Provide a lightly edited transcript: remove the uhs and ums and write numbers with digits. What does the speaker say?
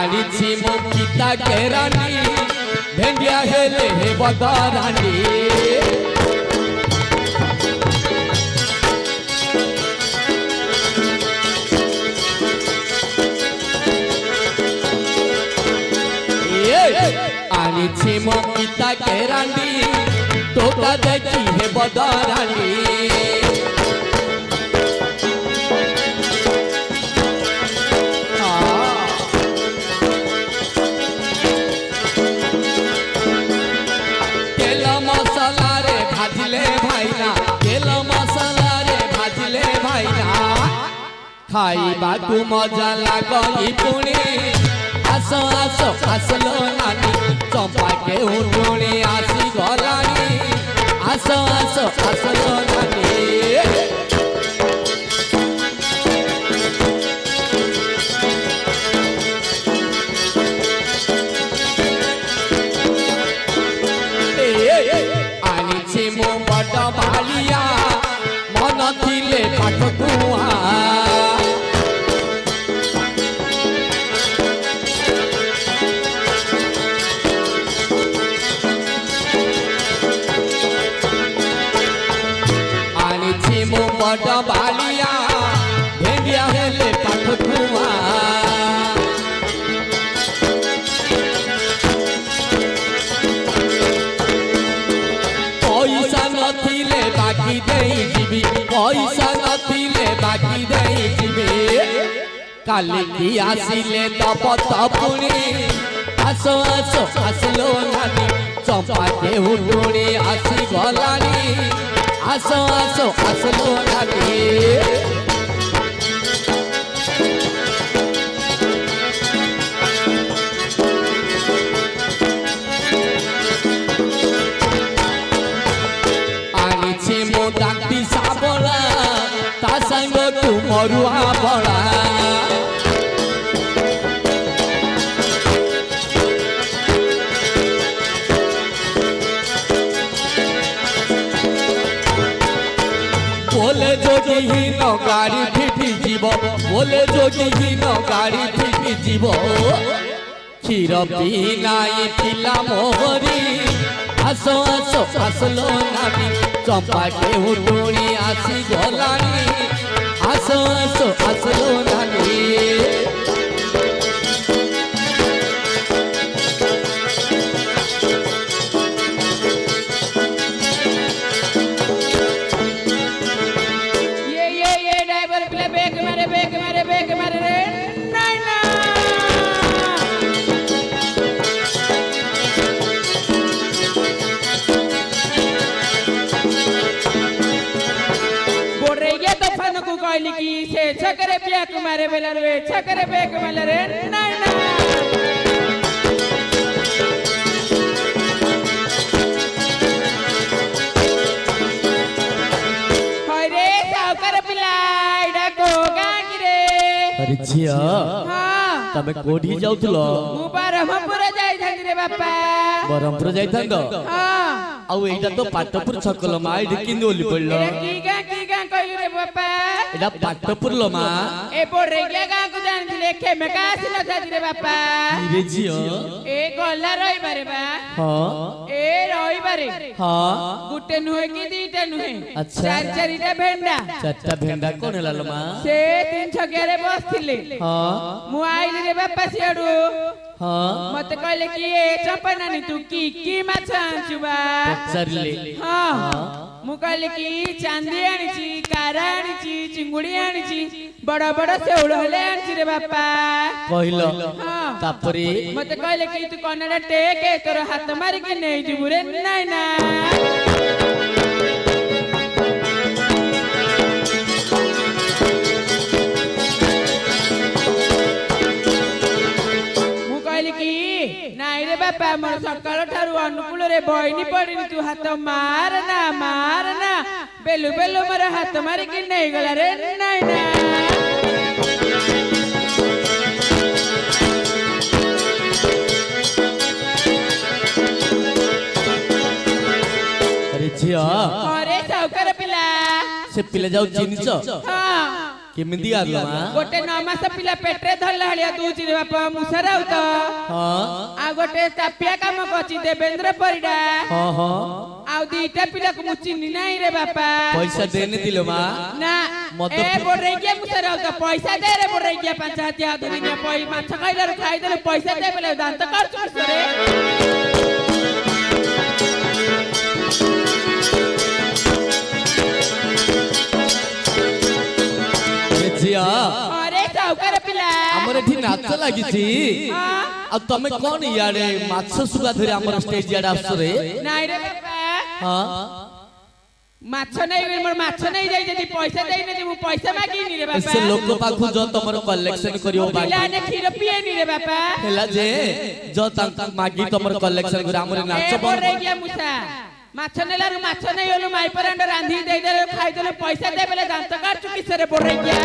आनिछि मो पिता केरानी भेंडिया हेले हे बदरानी आनिछि मो पिता केरानी तोका देखी हे बदरानी तेल मसाला रे भाजले भाईना तेल मसाला रे भाजले भाईना खाइबाकू मजा लागई पुणी आसो आसो आसलो नानी चंपा के उठुणी आसी गलानी आसो आसो आसलो नानी आनिछि मो बड़ भालिया मन थिले पाठ कुआ बड़ बालिया भेंडिया हेले पाठ कुआ पैसा नथिले बाकी देई जीवी पैसा नथिले बाकी देई जीवी काली की आसिले दब तपुणी आसो आसो आसलो नानी चंपा के उठुणी आसी गलानी आसो आसो आसलो नानी आनिछि मो दांती साबला ता संग तू मरुआ बड़ा बोले जोगी ही न गाड़ी फिटी जीव बोले जोगी ही न गाड़ी फिटी जीव क्षीर पीनाई पिला मोहरी आसो आसो आसलो नानी चंपा के उठुणी आसी गलानी आसो आसो आसलो नानी की से छकरे ब्याक मारे बेला रे छकरे बेक मारे रे नाय ना हाय रे सावकर पिलाइडा को गांगी रे अरे झिया हां तमे कोठी जाउतलो मु बरहमपुर जाई थांगी रे बापा बरहमपुर जाई थांग हां आउ एटा तो पाटपुर छकल माई ढकिन ओली पड़लो की गां कइल रे बापा एटा पाटपुर लो मा ए बोरे के गां को जान दिले खेमे का आसी न था रे बापा रे जियो ए गल्ला रही बारे बा हां ए रही बारे हां गुटे नुहे की दीटा नुहे अच्छा चार चारिटा भेंडा चारटा भेंडा कोन लालो मा से तीन छकेरे बसथिले हां मु आइली रे बापा सियाडू हां मते कहले कि ए चपनानी तू की माछ आंचुबा पचारले हां मु कहले कि चांदी आनिची कारा आनिची चिंगुड़ी आनिची बड़ा बड़ा सेउल हले आनिची रे बापा कहलो हां तापरे मते कहले कि तू कनडा टेके तोर हाथ मारी के नै जिबु रे नाय ना बापा मोर सकाळ ठारू अनुकूल रे बहिनी पड़िनी तू हाथ मारना बेलु बेलु मोर हाथ मारी कि नहीं गला रे नाय ना अरे झिया अरे साउकर पिला से पिला जाऊ चिनिच हां କେମିତି ଆଲୁ ମା ଗୋଟେ 9 ମାସ ପିଲା ପେଟରେ ଧରିଲା ଭଳିଆ ଦଉଚି ରେ ବାପା ମୁସରାଉ ତ ହଁ ଆଉ ଗୋଟେ ଚାପିଆ କାମ କରୁଛି ଦେବେନ୍ଦ୍ର ପରିଡା ହଁ ହଁ ଆଉ ଦିଟା ପିଲାକୁ ମୁଁ ଚିହ୍ନି ନାହିଁ ରେ ବାପା ପଇସା ଦେନି ଦିଲ ମା ନା ମଦ ଏ ବୋରେଇକିଆ ମୁସରାଉ ତ ପଇସା ଦେ ରେ ବୋରେଇକିଆ 5 ହାତିଆ ଧରିକିଆ ମାଛ ଖାଇଲାରୁ ଖାଇଦେଲେ ପଇସା ଦେ ବୋଲେ ଦାନ୍ତ କାଟୁଛୁ କିସରେ ଝିଅ अरे साउकार पिला ଆମର ଏଠି ନାଚ ଲାଗିଛି ଆଉ ତମେ କଣ ଇଆଡେ ମାଛ ସୁବା ଧରି ଆମର ଷ୍ଟେଜ ଇଆଡେ ଆସୁରେ ନାଇଁ रे बापा ହଁ ମାଛ ନେଇ ମୋର ମାଛ ନେଇ ଯାଇ ଯଦି ପଇସା ଦେଇ ନେ ମୁଁ ପଇସା ମାଗିନି रे बापा ସେ ଲୋକ ପାଖକୁ ଯ ତମର କଲେକ୍ସନ କରିବ ବାକି ପିଲାନେ କ୍ଷୀର ପିଏନି रे बापा ହେଲା ଯେ ଯ ତାଙ୍କ ମାଗି ତମର କଲେକ୍ସନ କରି ଆମର ନାଚ ଏ ବୋରେ ଗିଆ ମୁସା ମାଛ ନେଲାରୁ ମାଛ ନେଇ ଗଲୁ ମାଇ ପରାଣ୍ଡ ରାନ୍ଧି ଦେଇ ଦେଲେ ଖାଇ ଦେଲେ ପଇସା ଦେ ବେଲେ ଦାନ୍ତ କାଟଛୁ କିସରେ ବୋରେ ଗିଆ